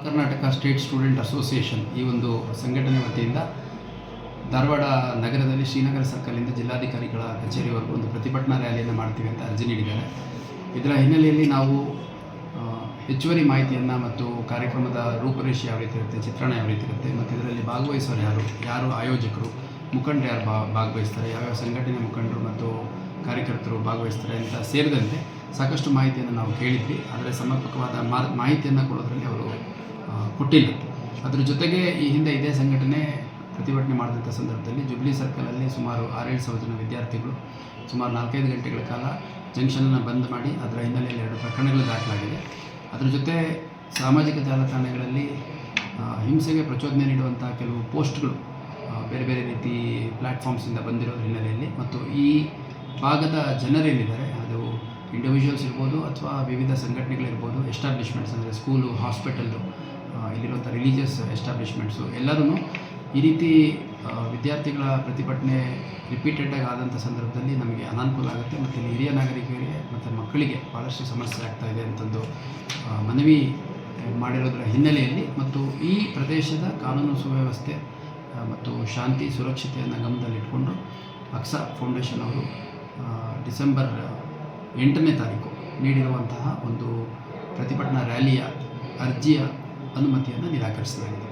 Karnataka state student association ಈ ಒಂದು ಸಂಘಟನೆ ವತಿಯಿಂದ ಧಾರವಾಡ ನಗರದಲ್ಲಿ ಶ್ರೀನಗರ ಸರ್ಕಲಿಂದ ಜಿಲ್ಲಾಧಿಕಾರಿಗಳ ಕಚೇರಿವರೆಗೂ ಒಂದು ಪ್ರತಿಭಟನಾ ರ್ಯಾಲಿಯನ್ನು ಮಾಡ್ತೀವಿ ಅಂತ ಅರ್ಜಿ ನೀಡಿದ್ದಾರೆ. ಇದರ ಹಿನ್ನೆಲೆಯಲ್ಲಿ ನಾವು ಹೆಚ್ಚುವರಿ ಮಾಹಿತಿಯನ್ನು ಮತ್ತು ಕಾರ್ಯಕ್ರಮದ ರೂಪರೇಷೆ ಯಾವ ರೀತಿ ಇರುತ್ತೆ, ಚಿತ್ರಣ ಯಾವ ರೀತಿ ಇರುತ್ತೆ ಮತ್ತು ಇದರಲ್ಲಿ ಭಾಗವಹಿಸೋರು ಯಾರು ಆಯೋಜಕರು, ಮುಖಂಡರು ಯಾರು ಭಾಗವಹಿಸ್ತಾರೆ, ಯಾವ್ಯಾವ ಸಂಘಟನೆ ಮುಖಂಡರು ಮತ್ತು ಕಾರ್ಯಕರ್ತರು ಭಾಗವಹಿಸ್ತಾರೆ ಅಂತ ಸೇರಿದಂತೆ ಸಾಕಷ್ಟು ಮಾಹಿತಿಯನ್ನು ನಾವು ಕೇಳಿದ್ವಿ. ಆದರೆ ಸಮರ್ಪಕವಾದ ಮಾಹಿತಿಯನ್ನು ಕೊಡೋದ್ರಲ್ಲಿ ಅವರು ಕೊಟ್ಟಿಲ್ಲ. ಅದರ ಜೊತೆಗೆ ಈ ಹಿಂದೆ ಇದೇ ಸಂಘಟನೆ ಪ್ರತಿಭಟನೆ ಮಾಡಿದಂಥ ಸಂದರ್ಭದಲ್ಲಿ ಜುಬ್ಲಿ ಸರ್ಕಲಲ್ಲಿ ಸುಮಾರು 6-7 ಜನ ವಿದ್ಯಾರ್ಥಿಗಳು ಸುಮಾರು 4-5 ಗಂಟೆಗಳ ಕಾಲ ಜಂಕ್ಷನನ್ನು ಬಂದ್ ಮಾಡಿ ಅದರ ಹಿನ್ನೆಲೆಯಲ್ಲಿ 2 ಪ್ರಕರಣಗಳು ದಾಖಲಾಗಿದೆ. ಅದರ ಜೊತೆ ಸಾಮಾಜಿಕ ಜಾಲತಾಣಗಳಲ್ಲಿ ಹಿಂಸೆಗೆ ಪ್ರಚೋದನೆ ನೀಡುವಂಥ ಕೆಲವು ಪೋಸ್ಟ್ಗಳು ಬೇರೆ ಬೇರೆ ರೀತಿ ಪ್ಲ್ಯಾಟ್ಫಾರ್ಮ್ಸಿಂದ ಬಂದಿರೋ ಹಿನ್ನೆಲೆಯಲ್ಲಿ ಮತ್ತು ಈ ಭಾಗದ ಜನರೇನಿದ್ದಾರೆ ಅದು ಇಂಡಿವಿಜುವಲ್ಸ್ ಇರ್ಬೋದು ಅಥವಾ ವಿವಿಧ ಸಂಘಟನೆಗಳಿರ್ಬೋದು, ಎಸ್ಟಾಬ್ಲಿಷ್ಮೆಂಟ್ಸ್ ಅಂದರೆ ಸ್ಕೂಲು, ಹಾಸ್ಪಿಟಲ್ಲು, ಇಲ್ಲಿರುವಂಥ ರಿಲಿಜಿಯಸ್ ಎಸ್ಟಾಬ್ಲಿಷ್ಮೆಂಟ್ಸು ಎಲ್ಲರೂ ಈ ರೀತಿ ವಿದ್ಯಾರ್ಥಿಗಳ ಪ್ರತಿಭಟನೆ ರಿಪೀಟೆಡಾಗಿ ಆದಂಥ ಸಂದರ್ಭದಲ್ಲಿ ನಮಗೆ ಅನಾನುಕೂಲ ಆಗುತ್ತೆ ಮತ್ತು ಹಿರಿಯ ನಾಗರಿಕರಿಗೆ ಮತ್ತು ಮಕ್ಕಳಿಗೆ ಭಾಳಷ್ಟು ಸಮಸ್ಯೆ ಆಗ್ತಾಯಿದೆ ಅಂತಂದು ಮನವಿ ಮಾಡಿರೋದರ ಹಿನ್ನೆಲೆಯಲ್ಲಿ ಮತ್ತು ಈ ಪ್ರದೇಶದ ಕಾನೂನು ಸುವ್ಯವಸ್ಥೆ ಮತ್ತು ಶಾಂತಿ ಸುರಕ್ಷತೆಯನ್ನು ಗಮನದಲ್ಲಿಟ್ಕೊಂಡು ಅಕ್ಸಾ ಫೌಂಡೇಶನ್ ಅವರು ಡಿಸೆಂಬರ್ 8ನೇ ತಾರೀಕು ನೀಡಿರುವಂತಹ ಒಂದು ಪ್ರತಿಭಟನಾ ರ್ಯಾಲಿಯ ಅರ್ಜಿಯ ಅನುಮತಿಯನ್ನು ನಿರಾಕರಿಸಲಾಗಿದೆ.